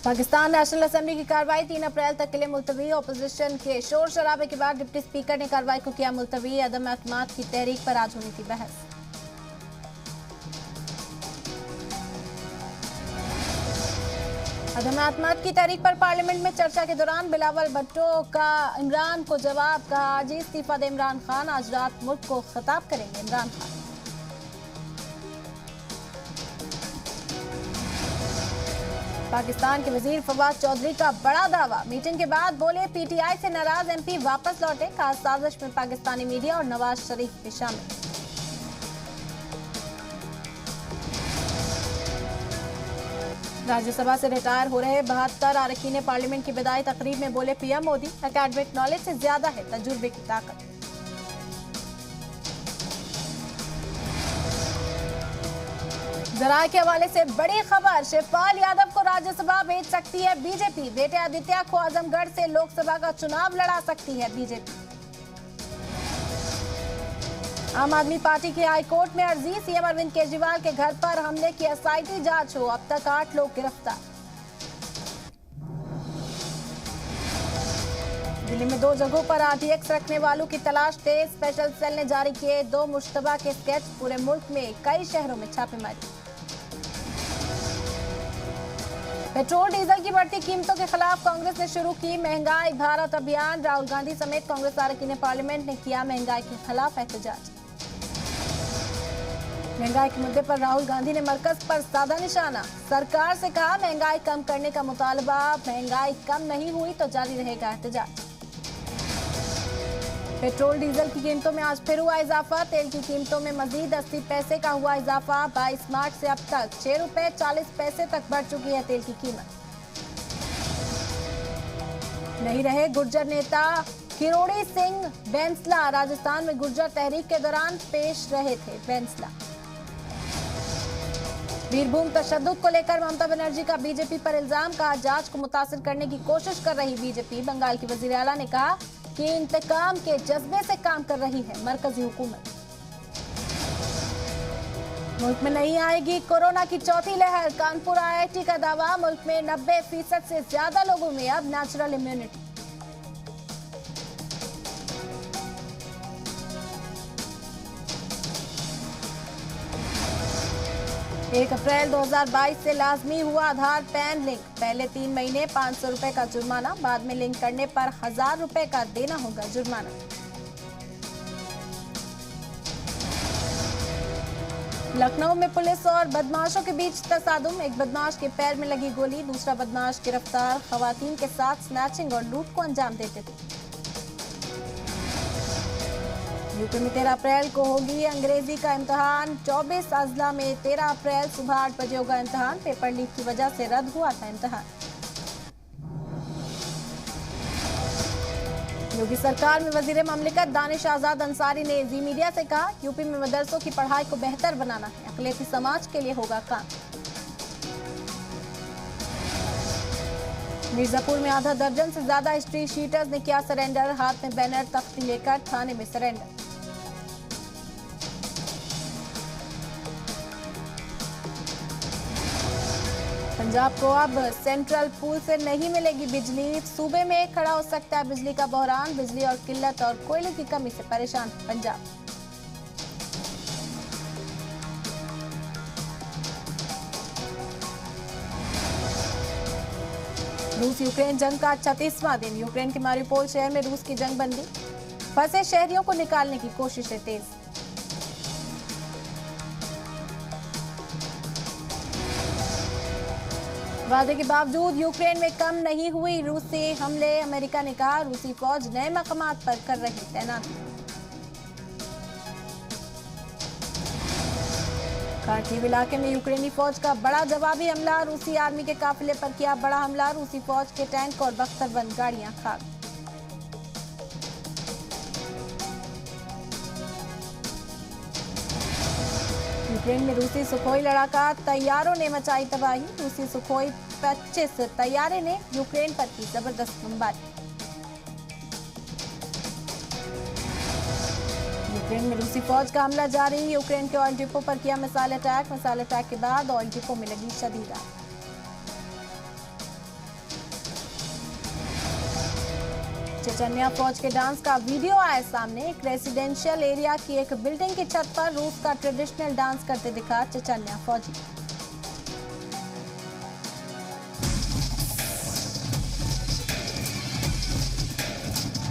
Pakistan national assembly की कार्रवाई 3 अप्रैल तक के लिए मुलतवी। अपोजिशन के शोर शराबे के बाद डिप्टी स्पीकर ने कार्रवाई को किया मुलतवी। अदम एतमाद की तहरीक पर आज होनी थी बहस। अदम एतमाद की तहरीक पर पार्लियामेंट में चर्चा के दौरान बिलावल भुट्टो का इमरान को जवाब। कहा आज ही इस्तीफा दे इमरान खान, आज रात मुल्क को खिताब करेंगे इमरान खान। पाकिस्तान के वजीर फवाद चौधरी का बड़ा दावा। मीटिंग के बाद बोले पीटीआई से नाराज एमपी वापस लौटे। खास साजिश में पाकिस्तानी मीडिया और नवाज शरीफ भी शामिल। राज्यसभा से रिटायर हो रहे 72 अरकान पार्लियामेंट की विदाई तकरीब में बोले पीएम मोदी, एकेडमिक नॉलेज से ज्यादा है तजुर्बे की ताकत। जराये के हवाले से बड़ी खबर। शिवपाल यादव को राज्यसभा भेज सकती है बीजेपी। बेटे आदित्य को आजमगढ़ से लोकसभा का चुनाव लड़ा सकती है बीजेपी। आम आदमी पार्टी की हाईकोर्ट में अर्जी। सीएम अरविंद केजरीवाल के घर पर हमले की एसआईटी जांच हो। अब तक 8 लोग गिरफ्तार। दिल्ली में 2 जगहों पर आरटीएक्स रखने वालों की तलाश तेज। स्पेशल सेल ने जारी किए 2 मुश्तबा के स्केच। पूरे मुल्क में कई शहरों में छापेमारी। पेट्रोल डीजल की बढ़ती कीमतों के खिलाफ कांग्रेस ने शुरू की महंगाई भारत अभियान। राहुल गांधी समेत कांग्रेस अरकान पार्लियामेंट ने किया महंगाई के खिलाफ एहतजाज। महंगाई के मुद्दे पर राहुल गांधी ने मरकज पर साधा निशाना। सरकार से कहा महंगाई कम करने का मुतालबा। महंगाई कम नहीं हुई तो जारी रहेगा एहतजाज। पेट्रोल डीजल की कीमतों में आज फिर हुआ इजाफा। तेल की कीमतों में मजीद 80 पैसे का हुआ इजाफा। 22 मार्च से अब तक 6 रुपए 40 पैसे तक बढ़ चुकी है तेल की कीमत। नहीं रहे गुर्जर नेता किरोड़ी सिंह बैंसला। राजस्थान में गुर्जर तहरीक के दौरान पेश रहे थे बैंसला। बीरभूम तशद्दुद को लेकर ममता बनर्जी का बीजेपी पर इल्जाम। कहा जांच को मुतासिर करने की कोशिश कर रही बीजेपी। बंगाल की वजीर आला ने कहा कि इंतकाम के जज्बे से काम कर रही है मरकजी हुकूमत। मुल्क में नहीं आएगी कोरोना की चौथी लहर। कानपुर आईआईटी का दावा। मुल्क में 90% से ज्यादा लोगों में अब नेचुरल इम्यूनिटी। एक अप्रैल 2022 से लाजमी हुआ आधार पैन लिंक। पहले 3 महीने 500 रुपए का जुर्माना, बाद में लिंक करने पर 1000 रुपए का देना होगा जुर्माना। लखनऊ में पुलिस और बदमाशों के बीच तसादुम। एक बदमाश के पैर में लगी गोली, दूसरा बदमाश गिरफ्तार। खवातीन के साथ स्नैचिंग और लूट को अंजाम देते थे। यूपी में 13 अप्रैल को होगी अंग्रेजी का इम्तिहान। 24 अजला में 13 अप्रैल सुबह 8 बजे होगा इम्तिहान। पेपर लीक की वजह से रद्द हुआ था इम्तिहान। योगी सरकार में वजीर ममलिकत दानिश आजाद अंसारी ने जी मीडिया से कहा यूपी में मदरसों की पढ़ाई को बेहतर बनाना है। अक़लियती समाज के लिए होगा काम। मिर्जापुर में आधा दर्जन से ज्यादा हिस्ट्री शीटर्स ने किया सरेंडर। हाथ में बैनर तख्ती लेकर थाने में सरेंडर। पंजाब को अब सेंट्रल पूल से नहीं मिलेगी बिजली। सूबे में खड़ा हो सकता है बिजली का बहरान। बिजली और किल्लत और कोयले की कमी से परेशान पंजाब। रूस यूक्रेन जंग का 36वां दिन। यूक्रेन के मारिउपोल शहर में रूस की जंग बंदी। फंसे शहरियों को निकालने की कोशिशें तेज। वादे के बावजूद यूक्रेन में कम नहीं हुई रूसी हमले। अमेरिका ने कहा रूसी फौज नए मकामात पर कर रही तैनाती। खार्किव इलाके में यूक्रेनी फौज का बड़ा जवाबी हमला। रूसी आर्मी के काफिले पर किया बड़ा हमला। रूसी फौज के टैंक और बख्तरबंद गाड़ियां खाक। यूक्रेन में रूसी सुखोई लड़ाका तैयारों ने मचाई तबाही। रूसी सुखोई 25 तैयारे ने यूक्रेन पर की जबरदस्त बमबारी। यूक्रेन में रूसी फौज का हमला जारी। यूक्रेन के ऑयल डिपो पर किया मिसाइल अटैक। मिसाइल अटैक के बाद ऑयल डिपो में लगी शदीद आग। चचन्या फौज के डांस का वीडियो आया सामने। एक रेसिडेंशियल एरिया की एक बिल्डिंग की छत पर रूस का ट्रेडिशनल डांस करते दिखा चचन्या फौजी।